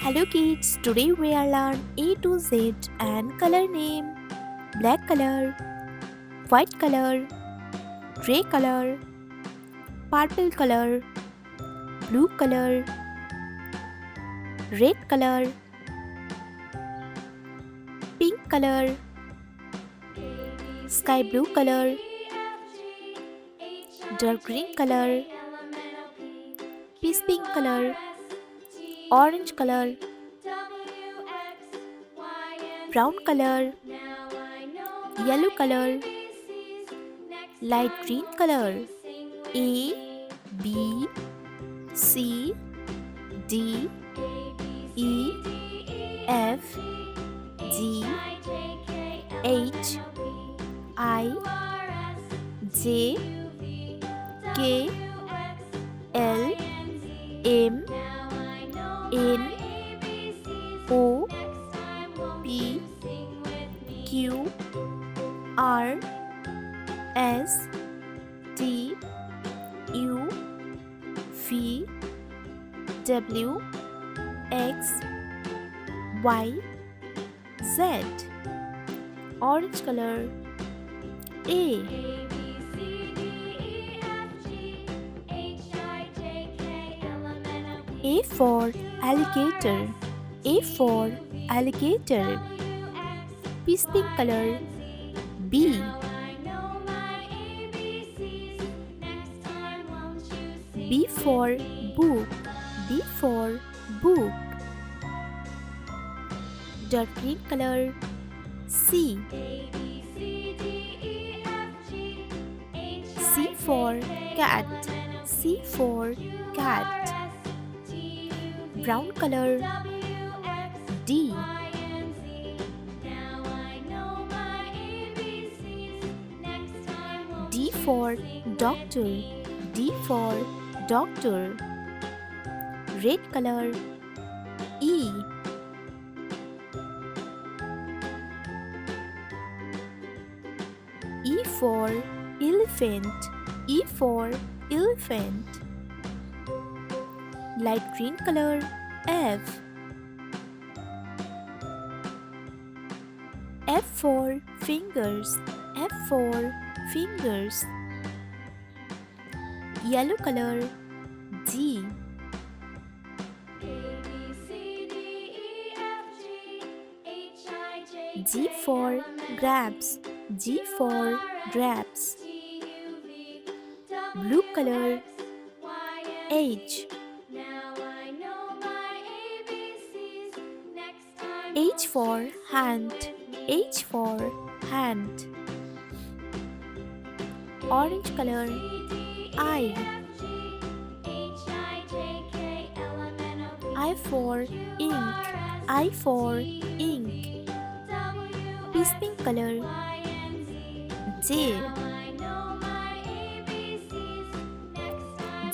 Hello kids, today we are learn A to Z and color name. Black color, white color, gray color, purple color, blue color, red color, pink color, sky blue color, dark green color, peace pink color, orange color, brown color, yellow color, light green color. A, B, C, D, E, F, G, H, I, J, K, L, M, N, O, P, Q, R, S, T, U, V, W, X, Y, Z. Orange color. A, A for alligator. A for alligator. Peace pink color. B, B for book. B for book. Dark green color. C, C for cat. C for cat. Brown color. D, D for doctor. D for doctor. Red color. E, E for elephant. E for elephant. Light green color. F, F for fingers. F for fingers. Yellow color. G, G for grapes. G for grapes. Blue color. H, H for hand. H for hand. Orange color. I, I for ink. I for ink. Peace pink color. J,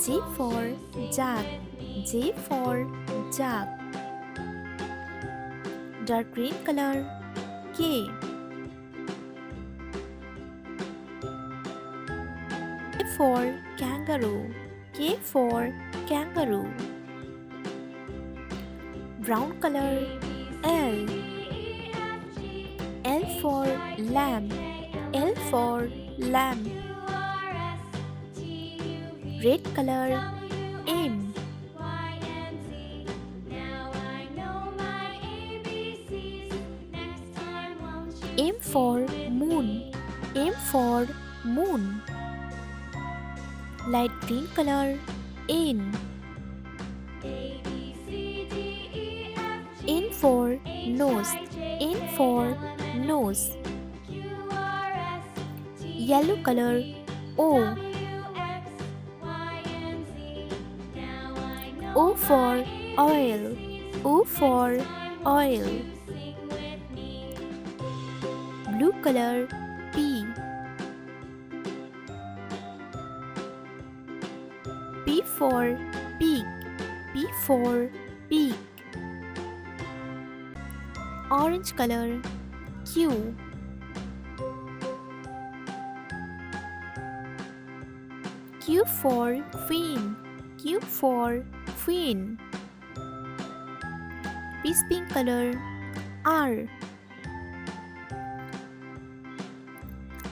J for jug. J for jug. Dark green color. K, K for kangaroo. K for kangaroo. Brown color. L, L for lamb. L for lamb. Red color. M, M for moon. M for moon. Light green color. N, N for nose. N for nose. Yellow color. O, O for oil. O for oil. Blue color. P, P for pig. P for pig. Orange color. Q, Q for queen. Q for queen. Peace pink color. R.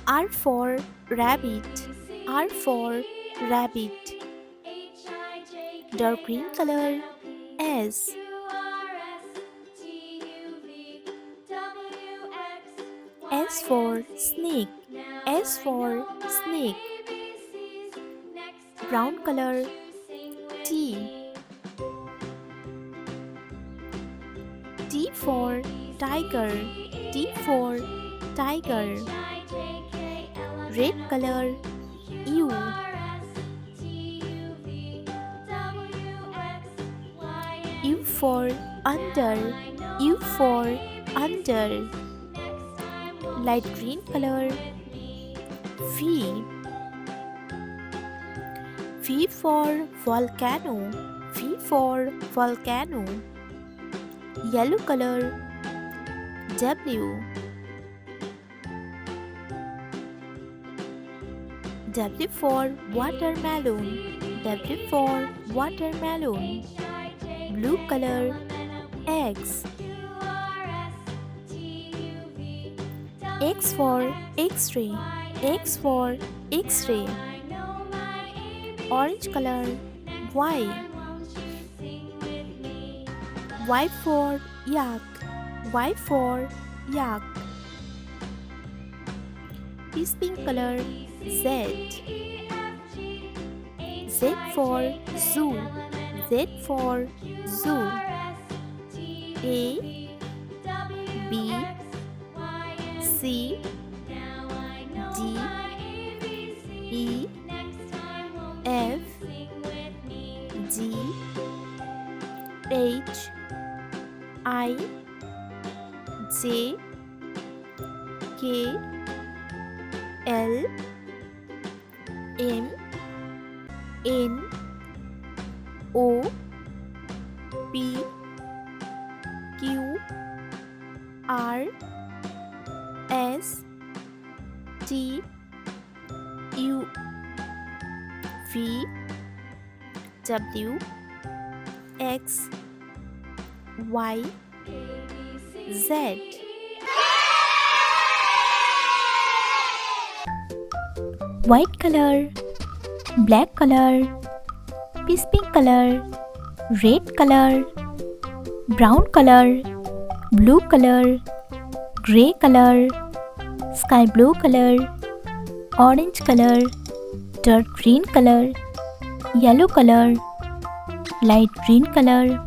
R for rabbit. R for rabbit. Dark green color. S. S for snake. S for snake. Brown color. T. T for tiger. T for tiger. Red color. U. U for under. U for under. Light green color. V. V for volcano. V for volcano. Yellow color. W. W for watermelon. W for watermelon. Blue color. X. X for X-ray. X for X-ray. Orange color. Y. Y for yak. Y for yak. Peace pink color. Z. Z for zoo. Z for zoo. A. B. C. D. E. F. G. H. I. J. K. L. M. N. O. P. Q. R. S. T. U. V. W. X. Y. Z. White color. Black color. Peace pink color. Red color. Brown color. Blue color. Gray color. Sky blue color. Orange color. Dark green color. Yellow color. Light green color.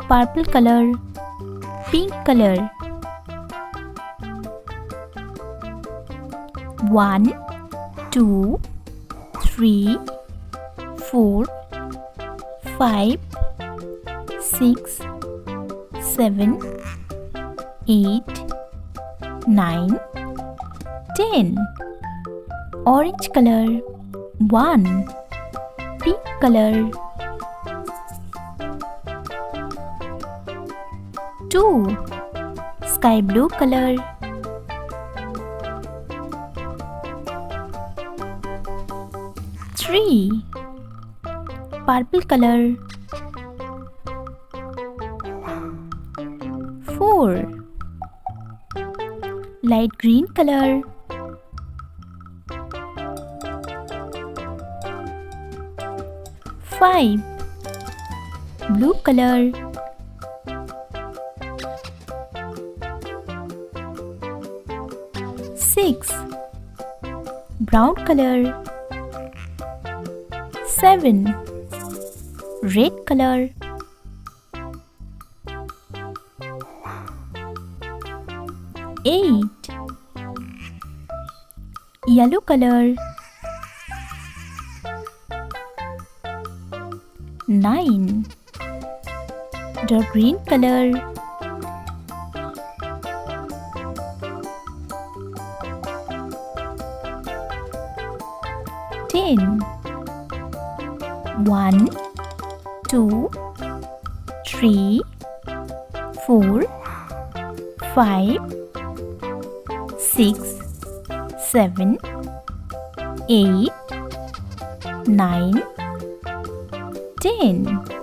Purple color. Pink color. 1, 2, 3, 4, 5, 6, 7, 8, 9, 10. Orange color. 1. Pink color. 2. Sky blue color. 3. Purple color. 4. Light green color. 5. Blue color. 6. Brown color. 7. Red color. 8. Yellow color. 9. Dark green color. 10. 1, 2, 3, 4, 5, 6, 7, 8, 9, 10.